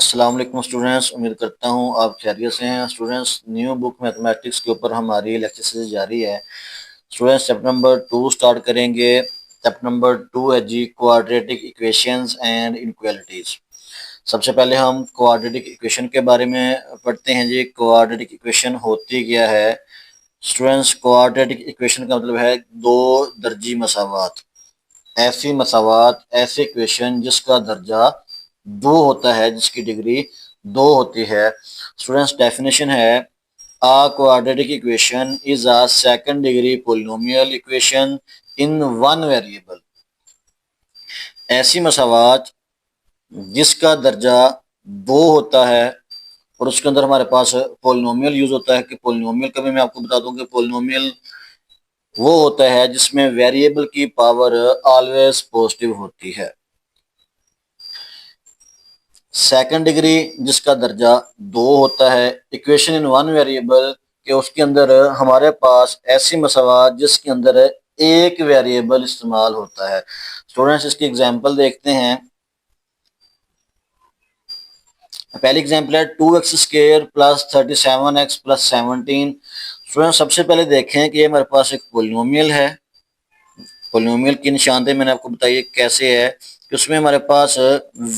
अस्सलाम वालेकुम स्टूडेंट्स, उम्मीद करता हूँ आप खैरियत से हैं। स्टूडेंट्स, न्यू बुक मैथमेटिक्स के ऊपर हमारी लेक्चर सीरीज जारी है। स्टूडेंट्स, चैप्टर नंबर 2 स्टार्ट करेंगे। चैप्टर नंबर 2 है जी क्वाड्रेटिक इक्वेशंस एंड इनइक्वालिटीज। सबसे पहले हम क्वाड्रेटिक इक्वेशन के बारे में पढ़ते हैं जी। क्वाड्रेटिक इक्वेशन होती क्या है? स्टूडेंट्स, क्वाड्रेटिक इक्वेशन का मतलब है दो दर्जी मसावात। ऐसी मसावात, ऐसे इक्वेशन जिसका दर्जा दो होता है, जिसकी डिग्री दो होती है। स्टूडेंट्स, डेफिनेशन है a quadratic equation is a second degree polynomial equation in one variable. ऐसी मसावात जिसका दर्जा दो होता है और उसके अंदर हमारे पास पोलिनोमियल यूज होता है। कि पोलिनोमियल का भी मैं आपको बता दूं कि पोलिनोमियल वो होता है जिसमें वेरिएबल की पावर ऑलवेज पॉजिटिव होती है। सेकंड डिग्री जिसका दर्जा दो होता है। इक्वेशन इन वन वेरिएबल के उसके अंदर हमारे पास ऐसी मसावात जिसके अंदर एक वेरिएबल इस्तेमाल होता है। स्टूडेंट्स, इसकी एग्जांपल देखते हैं। पहली एग्जांपल है 2x² plus 37x plus 17। Student, सबसे पहले देखें कि ये हमारे पास एक पोलिनोमियल है। पोलिनोमियल की निशानदेही मैंने आपको बताई है कैसे है कि उसमें हमारे पास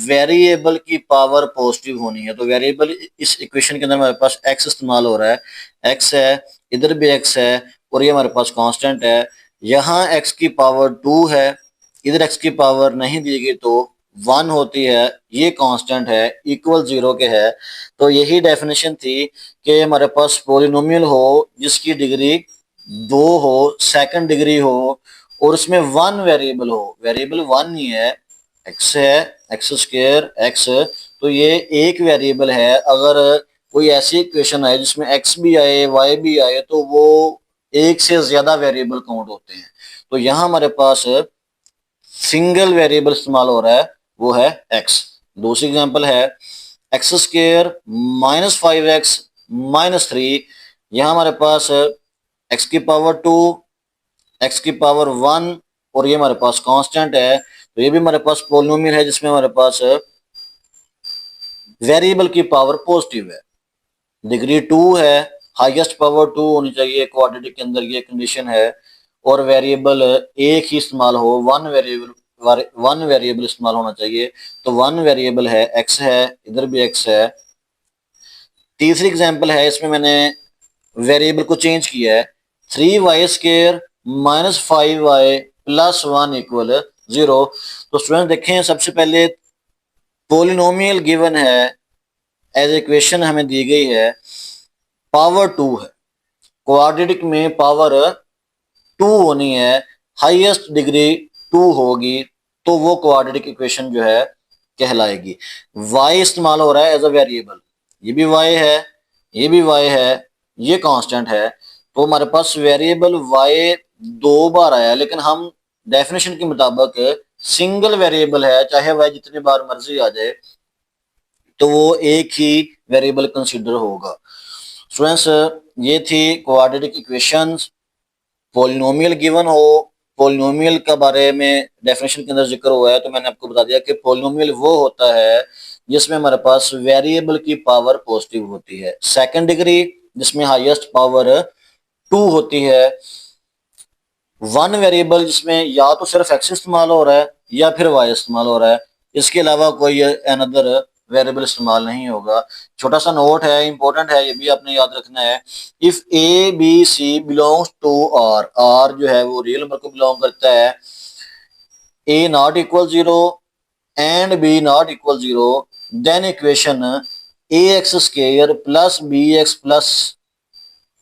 वेरिएबल की पावर पॉजिटिव होनी है। तो वेरिएबल इस इक्वेशन के अंदर हमारे पास x इस्तेमाल हो रहा है। x है, इधर भी x है और ये हमारे पास कांस्टेंट है। यहाँ x की पावर 2 है, इधर x की पावर नहीं दी गई तो 1 होती है। ये कांस्टेंट है, इक्वल 0 के है। तो यही डेफिनेशन थी कि हमारे पास पोलिनोमियल हो जिसकी डिग्री दो हो, सेकंड डिग्री हो और उसमें वन वेरिएबल हो। वेरिएबल वन ही है, एक्स है, एक्स स्क्वायर एक्स। तो ये एक वेरिएबल है। अगर कोई ऐसी इक्वेशन आए जिसमें एक्स भी आए, वाई भी आए, तो वो एक से ज्यादा वेरिएबल काउंट होते हैं। तो यहाँ हमारे पास सिंगल वेरिएबल इस्तेमाल हो रहा है, वो है एक्स। दूसरी एग्जांपल है x square minus 5x minus 3। यहाँ हमारे पास एक्स की पावर 2, एक्स की पावर 1 और ये हमारे पास कांस्टेंट है। तो ये भी हमारे पास पोलिनोमियल है जिसमें हमारे पास वेरिएबल की पावर पॉजिटिव है, डिग्री 2 है, हाईएस्ट पावर 2 होनी चाहिए। क्वाड्रेटिक के अंदर ये कंडीशन है। और वेरिएबल एक ही इस्तेमाल हो, वन वेरिएबल इस्तेमाल होना चाहिए। तो वन वेरिएबल है, एक्स है, इधर भी एक्स है। तीसरी एग्जांपल है, इसमें मैंने वेरिएबल को चेंज किया है। 3y² minus 5y plus 1 equal 0। तो स्टूडेंट देखें, सबसे पहले पोलिनोमियल गिवन है, एज इक्वेशन हमें दी गई है, पावर 2 है। क्वाड्रेटिक में पावर 2 होनी है, हाईएस्ट डिग्री 2 होगी, तो वो क्वाड्रेटिक इक्वेशन जो है कहलाएगी। y इस्तेमाल हो रहा है एज अ वेरिएबल, ये भी y है, ये भी y है, ये कांस्टेंट है। तो हमारे पास वेरिएबल y दो बार आया, लेकिन हम डेफिनेशन के मुताबिक सिंगल वेरिएबल है, चाहे y जितनी बार मर्जी आ जाए तो वो एक ही वेरिएबल कंसीडर होगा। स्टूडेंट्स, ये थी क्वाड्रेटिक इक्वेशंस। पोलिनोमियल गिवन हो, पोलिनोमियल का बारे में डेफिनेशन के अंदर जिक्र हुआ है, तो मैंने आपको बता दिया कि पोलिनोमियल वो होता है जिसमें हमारे पास वेरिएबल की पावर पॉजिटिव होती है। सेकंड डिग्री जिसमें हाईएस्ट पावर 2 होती है। वन वेरिएबल जिसमें या तो सिर्फ एक्स इस्तेमाल हो रहा है या फिर वाई इस्तेमाल हो रहा है, इसके अलावा कोई अनदर वेरिएबल इस्तेमाल नहीं होगा। छोटा सा नोट है, इंपॉर्टेंट है, ये भी आपने याद रखना है। If A B C belongs to R, R जो है वो रियल नंबर को बिलोंग करता है, A not equal 0 and B not equal 0, then equation A X square plus B x plus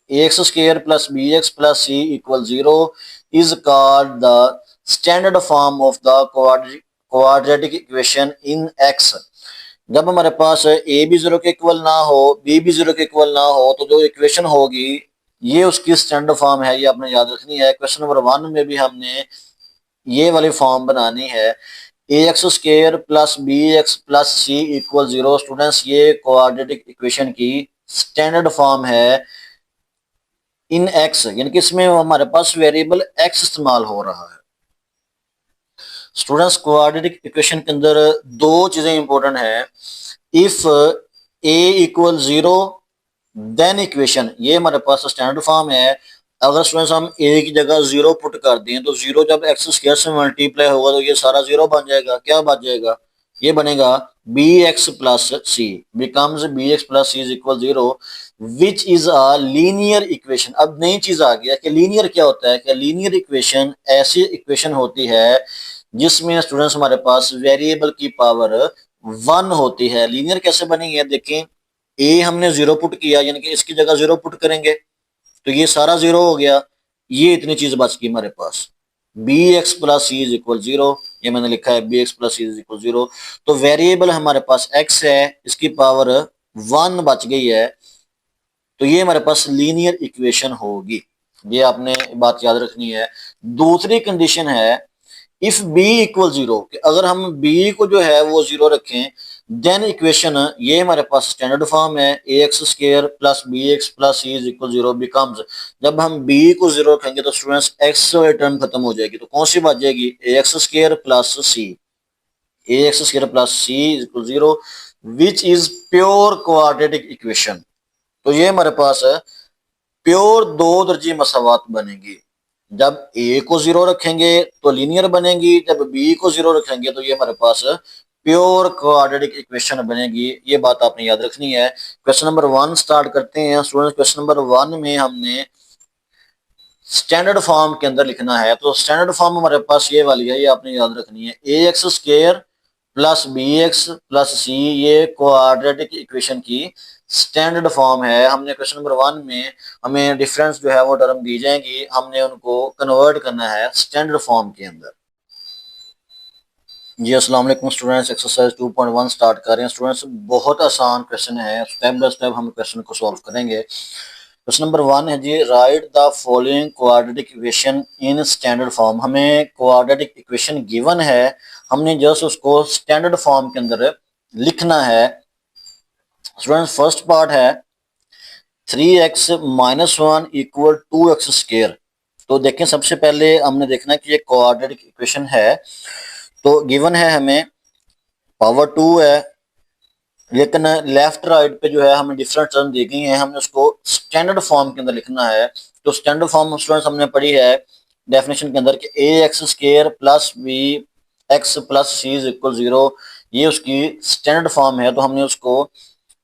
X square plus B x plus C equal 0 is called the standard form of the quadratic equation in x। जब हमारे पास ए भी 0 के equal ना हो, B भी 0 के equal ना हो, तो जो इक्वेशन होगी ये उसकी स्टैंडर्ड फॉर्म है, ये आपने याद रखनी है। क्वेश्चन नंबर 1 में भी हमने ये वाली फॉर्म बनानी है, ए X square plus B x plus C equal 0। Students, ये क्वाड्रेटिक इक्वेशन की स्टैंडर्ड फॉर्म है इन एक्स, यानी कि इसमें हमारे पास वेरिएबल एक्स इस्तेमाल हो रहा है। स्टूडेंट्स, क्वाड्रेटिक इक्वेशन के अंदर दो चीजें इंपॉर्टेंट है। If a equal 0 then equation, ये हमारे पास स्टैंडर्ड फॉर्म है। अगर स्टूडेंट्स हम ए की जगह 0 पुट कर दें तो 0 जब एक्स स्क्वायर से मल्टीप्लाई होगा तो ये सारा 0 बन जाएगा। क्या बन जाएगा? ये बनेगा b x plus c becomes b x plus c is equal 0 which is a linear equation. अब नई चीज आ गया कि लीनियर क्या होता है। कि लीनियर इक्वेशन ऐसी इक्वेशन होती है जिसमें स्टूडेंट्स हमारे पास वेरिएबल की पावर 1 होती है। लीनियर कैसे बनेगी है देखें, ए हमने 0 पुट किया यानी कि इसकी जगह 0 पुट करेंगे तो ये सारा 0 हो गया। ये इतनी चीज बच गई हमारे पास, b x plus c is equal 0। ये मैंने लिखा है b x plus c is equal 0। तो वेरिएबल हमारे पास x है, इसकी पावर 1 बच गई है, तो ये हमारे पास लीनियर इक्वेशन होगी। ये आपने बात याद रखनी है। दूसरी कंडीशन है इफ बी इक्वल 0, अगर हम बी को जो है वो 0 रखें देन इक्वेशन, ये हमारे पास स्टैंडर्ड फॉर्म है ए x square plus B x plus c is equal 0 becomes, जब हम बी को 0 रखेंगे तो स्टूडेंट्स एक्स टर्म खत्म हो जाएगी। तो कौन सी बात जाएगी? A x square plus c, a x square plus c is equal 0 which is pure quadratic equation. तो ये हमारे पास है प्योर दो दर्जी मसावात बनेगी। जब ए को 0 रखेंगे तो लीनियर बनेगी, जब बी को 0 रखेंगे तो ये हमारे पास प्योर क्वाड्रेटिक इक्वेशन बनेगी। ये बात आपने याद रखनी है। क्वेश्चन नंबर 1 स्टार्ट करते हैं स्टूडेंट्स। क्वेश्चन नंबर 1 में हमने स्टैंडर्ड फॉर्म के अंदर लिखना है। तो स्टैंडर्ड फॉर्म हमारे पास ये वाली है, ये आपने याद रखनी है। ए x square plus B x plus c, ये क्वाड्रेटिक इक्वेशन की स्टैंडर्ड फॉर्म है। हमने क्वेश्चन नंबर 1 में हमें डिफरेंस जो है वो टर्म दी जाएंगी, हमने उनको कन्वर्ट करना है स्टैंडर्ड फॉर्म के अंदर। जी अस्सलाम वालेकुम स्टूडेंट्स, एक्सरसाइज 2.1 स्टार्ट कर रहे हैं स्टूडेंट्स। बहुत आसान क्वेश्चन है, स्टेप बाय स्टेप हम क्वेश्चन को सॉल्व करेंगे। क्वेश्चन नंबर 1 है जी, write the following quadratic equation in standard form. हमें क्वाड्रेटिक इक्वेशन गिवन है, हमने जस्ट उसको स्टैंडर्ड फॉर्म के अंदर लिखना है। स्टूडेंट्स फर्स्ट पार्ट है 3x minus 1 equal 2x square. तो देखें सबसे पहले हमने देखना है कि ये क्वाड्रेटिक इक्वेशन है। तो गिवन है हमें पावर 2 है, लेकिन लेफ्ट राइट पे जो है हमें डिफरेंट टर्म दी गई हैं, हमने उसको स्टैंडर्ड फॉर्म के अंदर लिखना है। तो स्टैंडर्ड फॉर्म स्टूडेंट्स हमने पढ़ी है डेफिनेशन के अंदर कि a x square plus B x plus c is equal 0, ये उसकी स्टैंडर्ड फॉर्म है। तो हमने उसको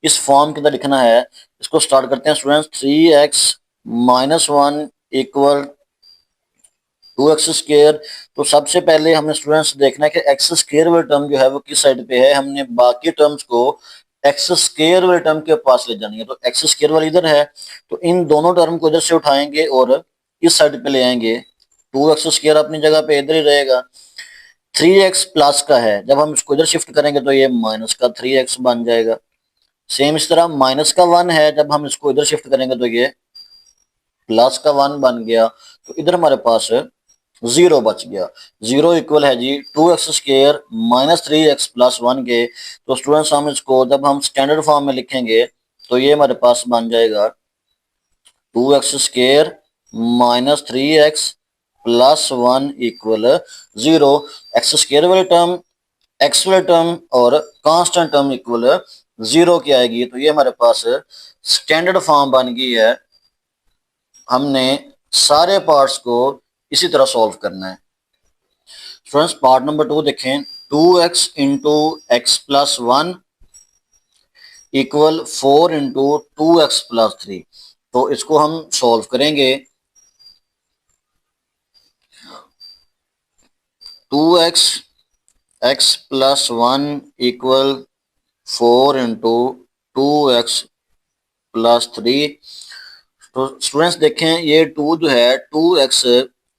इस फॉर्म के अंदर लिखना है। इसको स्टार्ट करते हैं students. 3x minus 1 equal 2x square. तो सबसे पहले हमने स्टूडेंट्स देखना है कि एक्स स्क्र वाली टर्म जो है वो किस साइड पे है। हमने बाकी टर्म्स को एक्स स्क्र वाले टर्म के पास ले जानी है। तो एक्स स्क्र वाली इधर है, तो इन दोनों टर्म को इधर से उठाएंगे और इस साइड पे ले आएंगे। 2x स्क्र अपनी जगह पे इधर ही रहेगा। 3x प्लस का है, जब हम इसको इधर शिफ्ट करेंगे तो ये माइनस का 3x बन जाएगा। सेम इस तरह माइनस का 1 है, जब हम इसको इधर शिफ्ट करेंगे तो ये प्लस का 1 बन गया। तो इधर हमारे पास 0 बच गया। 0 इक्वल है जी 2x square minus 3x plus 1 के। तो स्टूडेंट्स हम इसको जब हम स्टैंडर्ड फॉर्म में लिखेंगे तो ये हमारे पास बन जाएगा 2x square minus 3x plus 1 equal 0। X square वाली टर्म, एक्स वाली टर्म और कांस्टेंट टर्म इक्वल 0 की आएगी। तो ये हमारे पास स्टैंडर्ड फॉर्म बन गई है। हमने सारे पार्ट्स को इसी तरह सॉल्व करना है। स्टूडेंट्स पार्ट नंबर 2 देखें। 2x into x plus 1 equal 4 into 2x plus 3। तो इसको हम सॉल्व करेंगे। 2x x plus 1 equal 4 into 2x plus 3। तो स्टूडेंट्स देखें ये 2 जो है 2x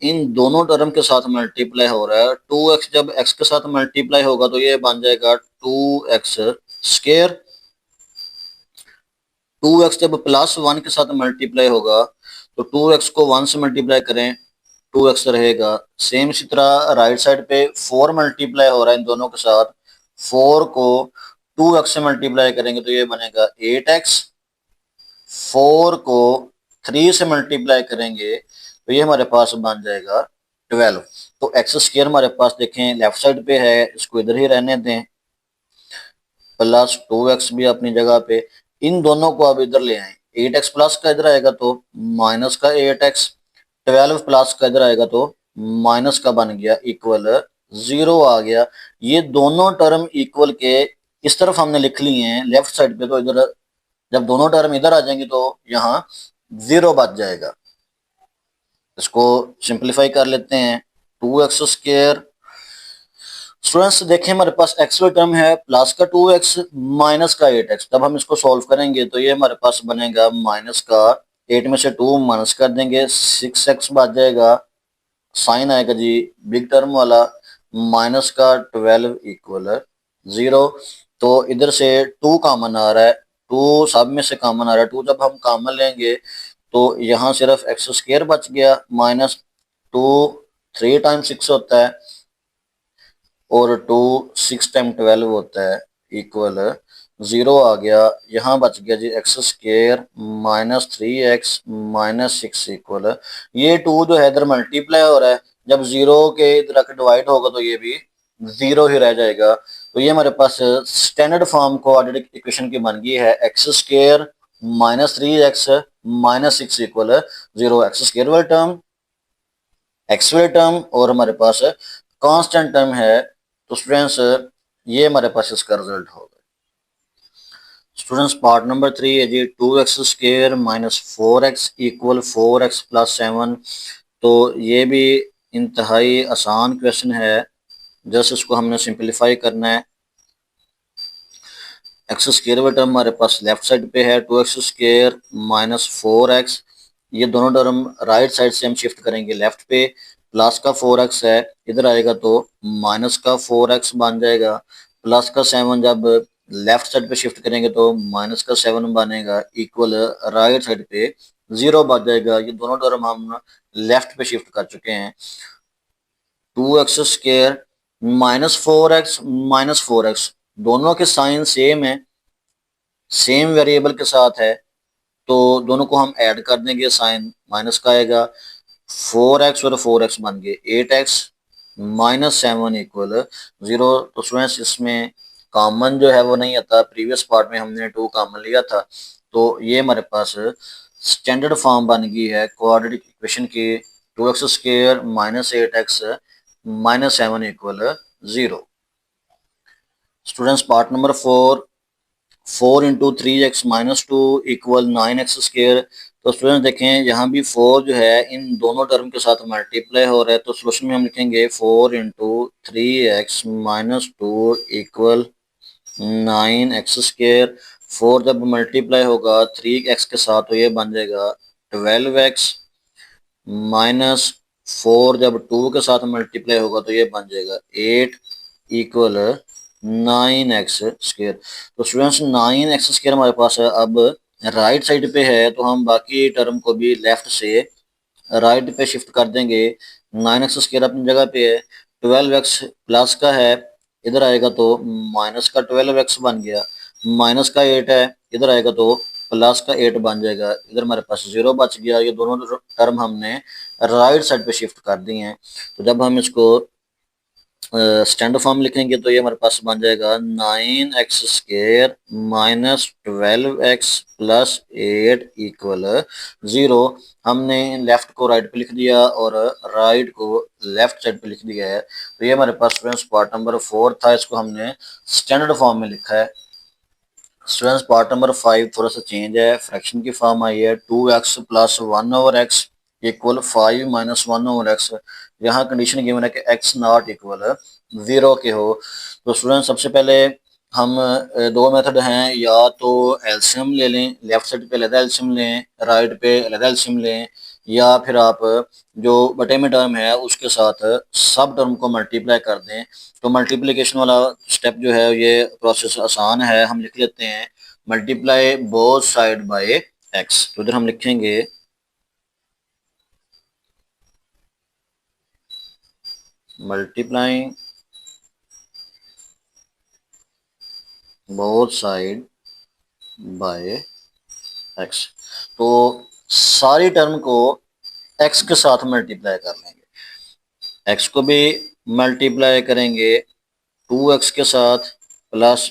इन दोनों टर्म के साथ मल्टीप्लाई हो रहा है। 2x जब x के साथ मल्टीप्लाई होगा तो ये बन जाएगा 2x स्क्र। 2x जब प्लस 1 के साथ मल्टीप्लाई होगा तो 2x को 1 से मल्टीप्लाई करें 2x रहेगा। सेम इसी तरह राइट साइड पे 4 मल्टीप्लाई हो रहा है इन दोनों के साथ, 4 को 2x से मल्टीप्लाई करेंगे तो ये बनेगा 8x। 4 को 3 से मल्टीप्लाई करेंगे तो ये हमारे पास बन जाएगा 12। तो एक्स स्क्र हमारे पास देखें लेफ्ट साइड पे है, इसको इधर ही रहने दें। प्लस 2x भी अपनी जगह पे, इन दोनों को अब इधर ले आए। 8x प्लस का इधर आएगा तो माइनस का 8x, 12 प्लस का इधर आएगा तो माइनस का बन गया, इक्वल 0 आ गया। ये दोनों टर्म इक्वल के इस तरफ हमने लिख लिए हैं लेफ्ट साइड पे, तो इधर जब दोनों टर्म इधर आ जाएंगे तो यहाँ 0 बच जाएगा। इसको सिंप्लीफाई कर लेते हैं, 2x²। स्टूडेंट्स देखें हमारे पास एक्स वाली टर्म है प्लस का 2x माइनस का 8x। जब हम इसको सॉल्व करेंगे तो ये हमारे पास बनेगा माइनस का 8 में से 2 माइनस कर देंगे 6x बच जाएगा, साइन आएगा जी बिग टर्म वाला, माइनस का 12 इक्वल 0। तो इधर से 2 कॉमन आ रहा है, 2 सब में से कॉमन आ रहा है, 2 जब हम कॉमन लेंगे तो यहाँ सिर्फ x² बच गया, माइनस 2 3 टाइम 6 होता है और 2 6 टाइम 12 होता है, इक्वल 0 आ गया। यहाँ बच गया जी x² minus 3x minus 6 equal, ये 2 जो है इधर मल्टीप्लाई हो रहा है, जब 0 के इधर आकर डिवाइड होगा तो ये भी 0 ही रह जाएगा। तो ये हमारे पास स्टैंडर्ड फॉर्म क्वाड्रेटिक इक्वेशन की बन गई है, x² minus 3x minus 6 equal 0। x² वाली टर्म, x वाली टर्म और हमारे पास कांस्टेंट टर्म है। तो स्टूडेंट्स ये हमारे पास इसका रिजल्ट होगा। स्टूडेंट्स पार्ट नंबर 3 है जी, 2x² minus 4x equal 4x plus 7। तो ये भी इंतहाई आसान क्वेश्चन है, जस्ट इसको हमने सिंप्लीफाई करना है। x² वाला टर्म हमारे पास लेफ्ट साइड पे है, 2x² माइनस 4x, ये दोनों टर्म राइट साइड से हम शिफ्ट करेंगे लेफ्ट पे, प्लस का 4x है इधर आएगा तो माइनस का 4x बन जाएगा, प्लस का 7 जब लेफ्ट साइड पे शिफ्ट करेंगे तो माइनस का 7 बनेगा, इक्वल राइट साइड पे 0 बच जाएगा। ये दोनों टर्म हम लेफ्ट पे शिफ्ट कर चुके हैं। 2x² माइनस 4x दोनों के साइन सेम है, सेम वेरिएबल के साथ है, तो दोनों को हम ऐड कर देंगे, साइन माइनस का आएगा, 4x और 4x बन गए 8x माइनस 7 इक्वल 0। तो स्टूडेंट्स इसमें कॉमन जो है वो नहीं आता, प्रीवियस पार्ट में हमने 2 कॉमन लिया था, तो ये हमारे पास स्टैंडर्ड फॉर्म बन गई है क्वाड्रेटिक इक्वेशन की, 2x² minus 8x minus 7 equal 0। Students part number 4 into 3x minus 2 equal 9x²। तो स्टूडेंट देखें यहाँ भी 4 जो है इन दोनों टर्म के साथ मल्टीप्लाई हो रहा है, तो सोल्यूशन में हम लिखेंगे 4 into 3x minus 2 equal 9x²। 4 जब मल्टीप्लाई होगा 3x के साथ तो ये बन जाएगा 12x, माइनस 4 जब 2 के साथ मल्टीप्लाई होगा तो ये बन जाएगा 8 इक्वल 9x²। तो स्टूडेंट्स 9x² हमारे पास है, अब राइट साइड पे है तो हम बाकी टर्म को भी लेफ्ट से राइट पे शिफ्ट कर देंगे। 9x² अपनी जगह पे है, 12x प्लस का है इधर आएगा तो माइनस का 12x बन गया, माइनस का 8 है इधर आएगा तो प्लस का 8 बन जाएगा, इधर हमारे पास 0 बच गया। ये दोनों टर्म हमने राइट साइड पे शिफ्ट कर दिए हैं। तो जब हम इसको स्टैंडर्ड फॉर्म लिखेंगे तो ये हमारे पास बन जाएगा 9x² minus 12x plus 8 equal 0। हमने लेफ्ट को राइट पे लिख दिया और राइट को लेफ्ट साइड पे लिख दिया है। तो ये हमारे पास स्टूडेंट्स पार्ट नंबर 4 था, इसको हमने स्टैंडर्ड फॉर्म में लिखा है। स्टूडेंट्स पार्ट नंबर 5 थोड़ा सा चेंज है, फ्रैक्शन की फॉर्म आई है, 2x plus 1/x equal 5 minus 1/x। यहाँ कंडीशन गिवन है कि x नॉट इक्वल 0 के हो। तो स्टूडेंट सबसे पहले हम दो मेथड हैं, या तो एलसीएम ले लें, लेफ्ट साइड पे अलग एलसीएम लें, राइट पे अलग एलसीएम लें, या फिर आप जो बटे में टर्म है उसके साथ सब टर्म को मल्टीप्लाई कर दें। तो मल्टीप्लिकेशन वाला स्टेप जो है ये प्रोसेस आसान है, हम लिख लेते हैं multiply both side by x। तो इधर हम लिखेंगे multiplying both side by x। तो सारी टर्म को x के साथ मल्टीप्लाई कर लेंगे, x को भी मल्टीप्लाई करेंगे 2x के साथ प्लस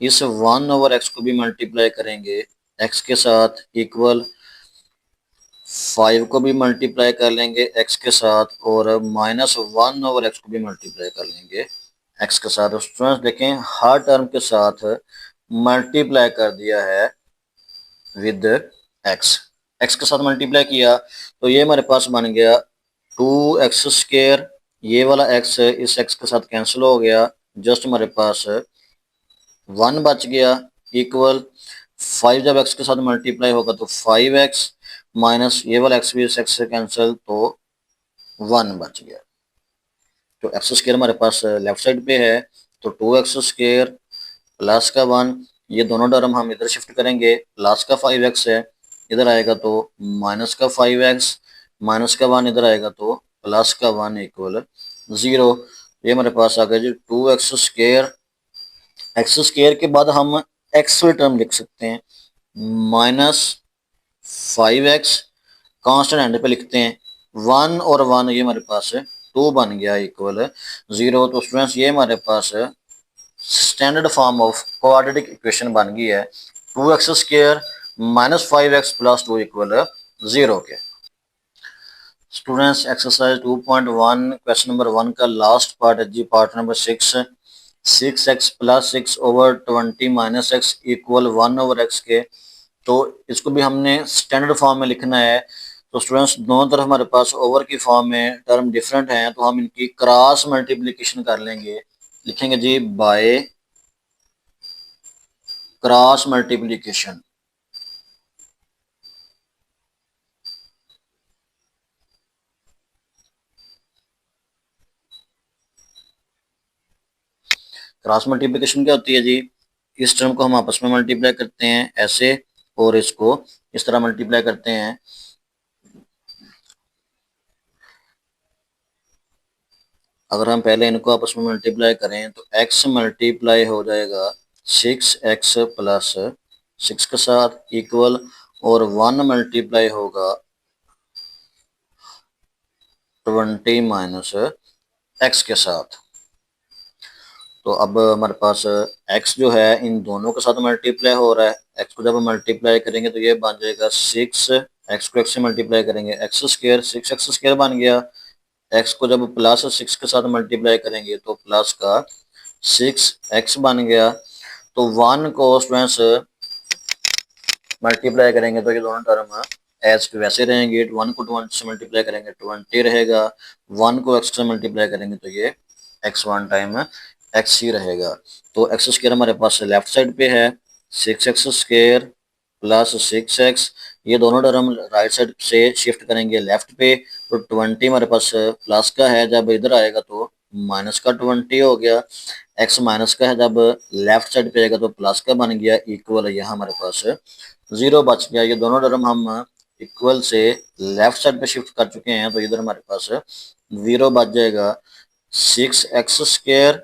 इस 1/x को भी मल्टीप्लाई करेंगे x के साथ, इक्वल 5 को भी मल्टीप्लाई कर लेंगे x के साथ, और -1/x को भी मल्टीप्लाई कर लेंगे x के साथ। स्टूडेंट्स देखें, हर टर्म के साथ मल्टीप्लाई कर दिया है विद x के साथ मल्टीप्लाई किया तो ये हमारे पास बन गया 2x²। ये वाला x इस x के साथ कैंसिल हो गया, जस्ट हमारे पास 1 बच गया, इक्वल 5 जब x के साथ मल्टीप्लाई होगा तो 5x माइनस ये वाला x भी इस x से कैंसिल तो 1 बच गया। तो x² हमारे पास लेफ्ट साइड पे है, तो 2x² प्लस का 1, ये दोनों टर्म हम इधर शिफ्ट करेंगे, प्लस का 5x है इधर आएगा तो माइनस का 5x, माइनस का 1 इधर आएगा तो प्लस का 1 इक्वल 0। ये हमारे पास आ गया जी 2x²। x² के बाद हम x टर्म लिख सकते हैं, -5x कांस्टेंट एंड पे लिखते हैं, 1 और 1 ये हमारे पास 2 बन गया इक्वल 0। तो स्टूडेंट्स ये हमारे पास standard form of quadratic equation बन गई है 2x² -5x + 2 इक्वल 0 के। स्टूडेंट्स एक्सरसाइज 2.1 क्वेश्चन नंबर 1 का लास्ट पार्ट है जी, part number 6x + 6/20 - x equal 1/x के। तो इसको भी हमने स्टैंडर्ड फॉर्म में लिखना है। तो स्टूडेंट्स दोनों तरफ हमारे पास ओवर की फॉर्म में टर्म डिफरेंट हैं, तो हम इनकी क्रॉस मल्टीप्लिकेशन कर लेंगे, लिखेंगे जी by cross multiplication. Cross multiplication क्या होती है जी, इस टर्म को हम आपस में मल्टीप्लाई करते हैं ऐसे, और इसको इस तरह मल्टीप्लाई करते हैं। अगर हम पहले इनको आपस में मल्टीप्लाई करें तो x मल्टीप्लाई हो जाएगा 6x + 6 के साथ इक्वल, और 1 मल्टीप्लाई होगा 20 - x के साथ। तो अब हमारे पास x जो है इन दोनों के साथ मल्टीप्लाई हो रहा है, x को जब हम मल्टीप्लाई करेंगे तो ये बन जाएगा 6, x को x से मल्टीप्लाई करेंगे x² 6x² बन गया, x को जब प्लस 6 के साथ मल्टीप्लाई करेंगे तो प्लस का 6x बन गया। तो 1 को स्टूडेंट्स मल्टीप्लाई करेंगे तो ये दोनों टर्म एज वैसे रहेंगे, 1 को 20 से मल्टीप्लाई करेंगे 20 रहेगा, 1 को x से मल्टीप्लाई करेंगे तो ये x1 टाइम x ही रहेगा। तो x² हमारे पास लेफ्ट साइड पे है 6x² + 6x, ये दोनों टर्म राइट साइड से शिफ्ट करेंगे लेफ्ट पे, तो 20 हमारे पास प्लस का है, जब इधर आएगा तो माइनस का 20 हो गया, x माइनस का है जब लेफ्ट साइड पे आएगा तो प्लस का बन गया इक्वल, यहाँ हमारे पास 0 बच गया। ये दोनों टर्म हम इक्वल से लेफ्ट साइड पे शिफ्ट कर चुके हैं, तो इधर हमारे पास 0 बच जाएगा 6x²।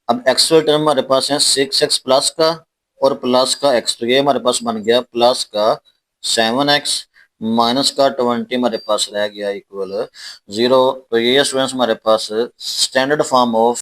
अब x टर्म हमारे पास है 6x प्लस का और प्लस का x, तो ये हमारे पास बन गया प्लस का 7x माइनस का 20 हमारे पास रह गया इक्वल 0। तो ये स्टूडेंट्स हमारे पास स्टैंडर्ड फॉर्म ऑफ